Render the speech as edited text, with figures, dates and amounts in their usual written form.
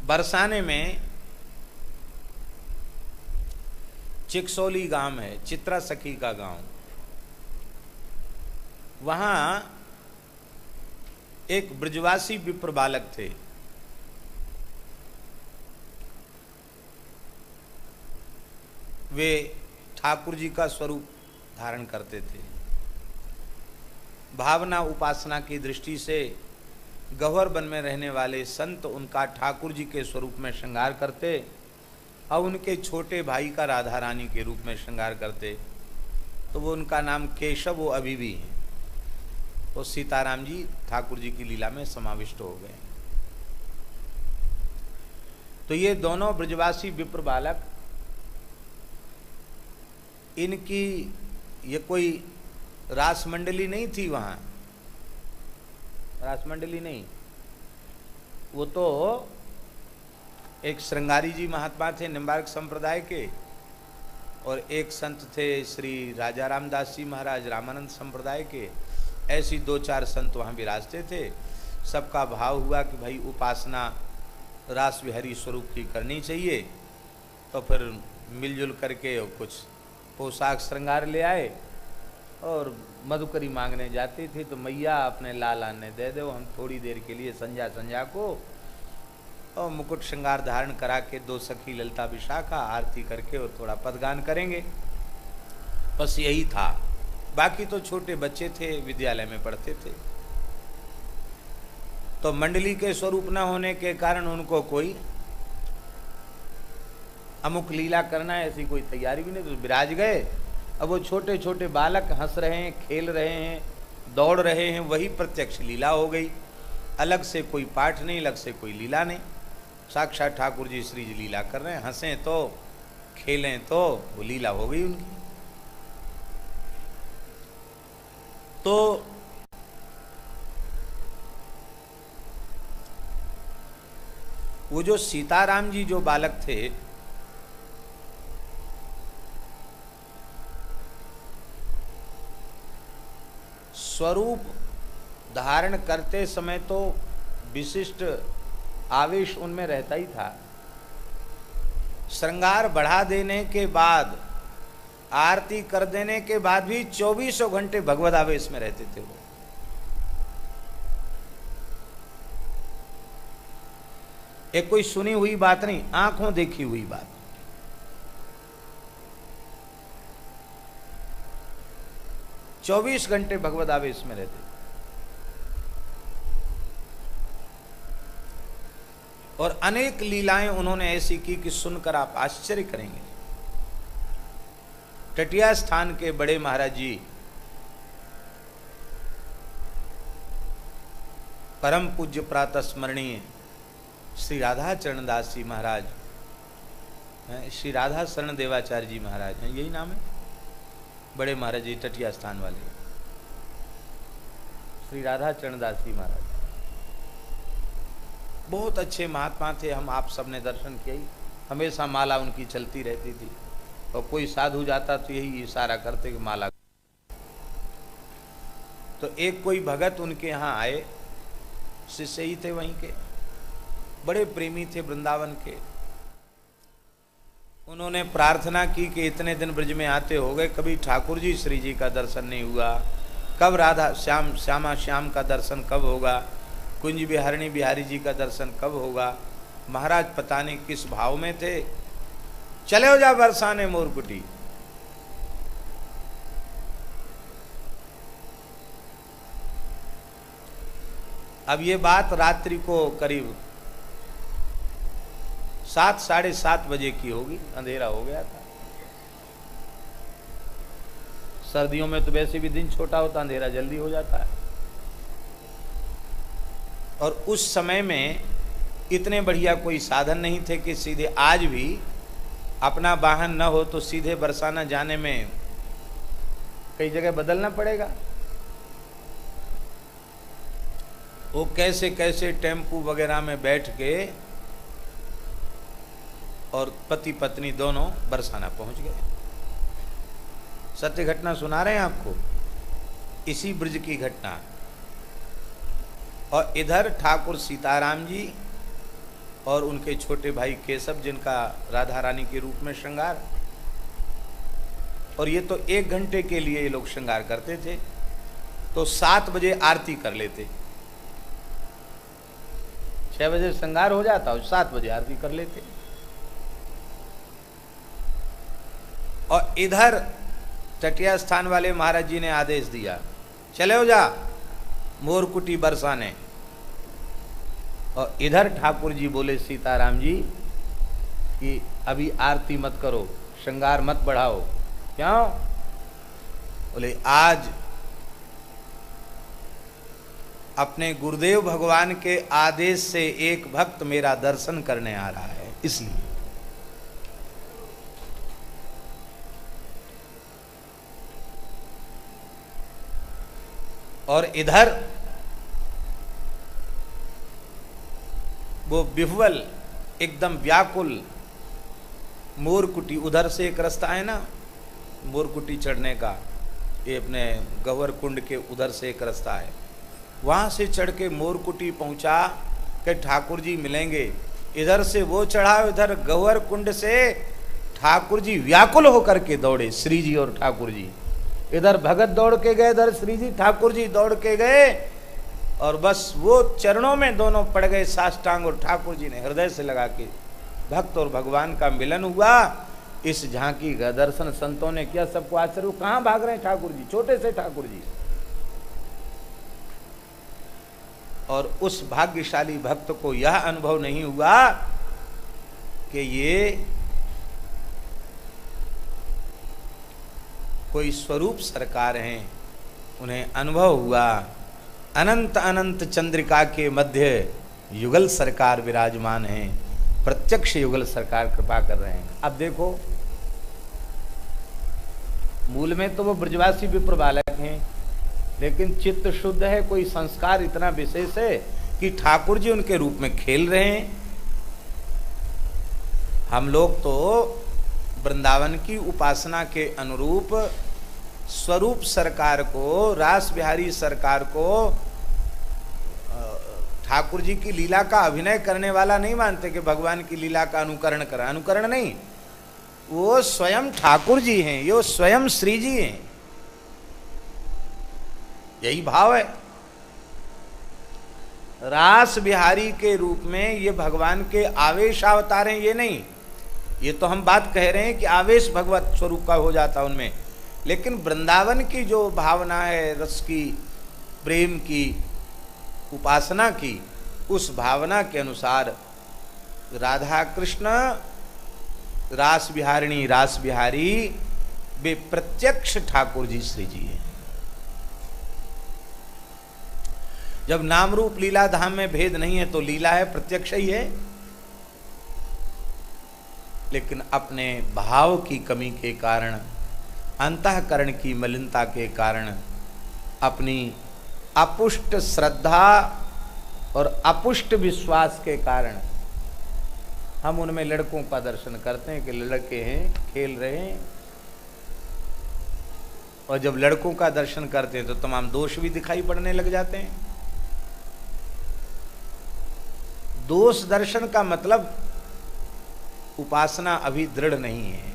बरसाने में चिकसोली गांव है, चित्रा सखी का गांव। वहां एक ब्रजवासी विप्र बालक थे। वे ठाकुर जी का स्वरूप धारण करते थे। भावना उपासना की दृष्टि से गह्वर वन में रहने वाले संत उनका ठाकुर जी के स्वरूप में श्रृंगार करते और उनके छोटे भाई का राधा रानी के रूप में श्रृंगार करते। तो वो उनका नाम केशव वो अभी भी है। तो सीताराम जी ठाकुर जी की लीला में समाविष्ट हो गए। तो ये दोनों ब्रजवासी विप्र बालक, इनकी ये कोई रास मंडली नहीं थी। वहाँ रास मंडली नहीं, वो तो एक श्रृंगारी जी महात्मा थे निम्बार्क संप्रदाय के, और एक संत थे श्री राजा रामदास जी महाराज रामानंद संप्रदाय के। ऐसी दो चार संत वहाँ विराजते थे। सबका भाव हुआ कि भाई उपासना रास विहरी स्वरूप की करनी चाहिए। तो फिर मिलजुल करके कुछ पोशाक श्रृंगार ले आए और मधुकरी मांगने जाती थी। तो मैया अपने लाल आने दे दो, हम थोड़ी देर के लिए संध्या संध्या को और मुकुट श्रृंगार धारण करा के दो सखी ललिता विशाखा आरती करके और थोड़ा पदगान करेंगे। बस यही था। बाकी तो छोटे बच्चे थे, विद्यालय में पढ़ते थे। तो मंडली के स्वरूप न होने के कारण उनको कोई अमुक लीला करना है ऐसी कोई तैयारी भी नहीं। तो विराज गए। अब वो छोटे छोटे बालक हंस रहे हैं, खेल रहे हैं, दौड़ रहे हैं, वही प्रत्यक्ष लीला हो गई। अलग से कोई पाठ नहीं, अलग से कोई लीला नहीं। साक्षात ठाकुर जी श्री जी लीला कर रहे हैं। हंसें तो खेलें तो वो लीला हो गई उनकी। तो वो जो सीताराम जी जो बालक थे, स्वरूप धारण करते समय तो विशिष्ट आवेश उनमें रहता ही था। श्रृंगार बढ़ा देने के बाद, आरती कर देने के बाद भी 24 घंटे भगवद आवेश में रहते थे वो। एक कोई सुनी हुई बात नहीं, आंखों देखी हुई बात। चौबीस घंटे भगवद आवेश में रहते। और अनेक लीलाएं उन्होंने ऐसी की कि सुनकर आप आश्चर्य करेंगे। टटिया स्थान के बड़े महाराज जी, परम पूज्य प्रातः स्मरणीय श्री राधा चरणदास जी महाराज, श्री राधा शरण देवाचार्य जी महाराज हैं, यही नाम है, बड़े महाराज जी टटिया स्थान वाले, श्री राधा चरणदास जी महाराज। बहुत अच्छे महात्मा थे। हम आप सबने दर्शन किया ही। हमेशा माला उनकी चलती रहती थी। और कोई साधु जाता तो यही इशारा करते कि माला। तो एक कोई भगत उनके यहाँ आए, शिष्य ही थे वहीं के, बड़े प्रेमी थे वृंदावन के। उन्होंने प्रार्थना की कि इतने दिन ब्रज में आते हो गए, कभी ठाकुर जी श्री जी का दर्शन नहीं हुआ, कब राधा श्यामा श्याम का दर्शन कब होगा, कुंज बिहारिणी बिहारी जी का दर्शन कब होगा। महाराज पता नहीं किस भाव में थे। चले हो जा बरसाने मोरकुटी। अब ये बात रात्रि को करीब 7 साढ़े 7 बजे की होगी। अंधेरा हो गया था। सर्दियों में तो वैसे भी दिन छोटा होता, अंधेरा जल्दी हो जाता है। और उस समय में इतने बढ़िया कोई साधन नहीं थे कि सीधे, आज भी अपना वाहन न हो तो सीधे बरसाना जाने में कई जगह बदलना पड़ेगा। वो कैसे कैसे टेम्पू वगैरह में बैठ के और पति पत्नी दोनों बरसाना पहुंच गए। सत्य घटना सुना रहे हैं आपको, इसी ब्रज की घटना। और इधर ठाकुर सीताराम जी और उनके छोटे भाई केशव जिनका राधा रानी के रूप में श्रृंगार। और ये तो 1 घंटे के लिए ये लोग श्रृंगार करते थे, तो 7 बजे आरती कर लेते। 6 बजे श्रृंगार हो जाता और 7 बजे आरती कर लेते। और इधर तटिया स्थान वाले महाराज जी ने आदेश दिया, चले हो जा मोरकुटी बरसाने। और इधर ठाकुर जी बोले सीताराम जी कि अभी आरती मत करो, श्रृंगार मत बढ़ाओ। क्यों? बोले आज अपने गुरुदेव भगवान के आदेश से एक भक्त मेरा दर्शन करने आ रहा है, इसलिए। और इधर वो विह्वल एकदम व्याकुल मोरकुटी, उधर से एक रास्ता है ना मोरकुटी चढ़ने का, ये अपने गवर कुंड के उधर से एक रास्ता है, वहाँ से चढ़ के मोरकुटी पहुँचा कि ठाकुर जी मिलेंगे। इधर से वो चढ़ा, इधर गवर कुंड से ठाकुर जी व्याकुल होकर के दौड़े, श्री जी और ठाकुर जी। इधर भगत दौड़ के गए, इधर श्री जी ठाकुर जी दौड़ के गए, और बस वो चरणों में दोनों पड़ गए साष्टांग, और ठाकुर जी ने हृदय से लगा के भक्त और भगवान का मिलन हुआ। इस झांकी का दर्शन संतों ने किया, सबको आश्चर्य, कहाँ भाग रहे हैं ठाकुर जी, छोटे से ठाकुर जी। और उस भाग्यशाली भक्त को यह अनुभव नहीं हुआ कि ये कोई स्वरूप सरकार हैं, उन्हें अनुभव हुआ अनंत अनंत चंद्रिका के मध्य युगल सरकार विराजमान हैं, प्रत्यक्ष युगल सरकार कृपा कर रहे हैं। अब देखो, मूल में तो वो ब्रजवासी विप्र बालक हैं, लेकिन चित्त शुद्ध है, कोई संस्कार इतना विशेष है कि ठाकुर जी उनके रूप में खेल रहे हैं। हम लोग तो वृंदावन की उपासना के अनुरूप स्वरूप सरकार को, रास बिहारी सरकार को ठाकुर जी की लीला का अभिनय करने वाला नहीं मानते कि भगवान की लीला का अनुकरण करें। अनुकरण नहीं, वो स्वयं ठाकुर जी हैं, ये स्वयं श्री जी हैं, यही भाव है। रास बिहारी के रूप में ये भगवान के आवेश अवतार हैं, ये नहीं। ये तो हम बात कह रहे हैं कि आवेश भगवत स्वरूप का हो जाता उनमें, लेकिन वृंदावन की जो भावना है, रस की, प्रेम की, उपासना की, उस भावना के अनुसार राधा कृष्ण रास बिहारिणी रास बिहारी वे प्रत्यक्ष ठाकुर जी श्री जी हैं। जब नाम रूप लीला धाम में भेद नहीं है तो लीला है, प्रत्यक्ष ही है। लेकिन अपने भाव की कमी के कारण, अंतःकरण की मलिनता के कारण, अपनी अपुष्ट श्रद्धा और अपुष्ट विश्वास के कारण हम उनमें लड़कों का दर्शन करते हैं कि लड़के हैं, खेल रहे हैं। और जब लड़कों का दर्शन करते हैं तो तमाम दोष भी दिखाई पड़ने लग जाते हैं। दोष दर्शन का मतलब उपासना अभी दृढ़ नहीं है।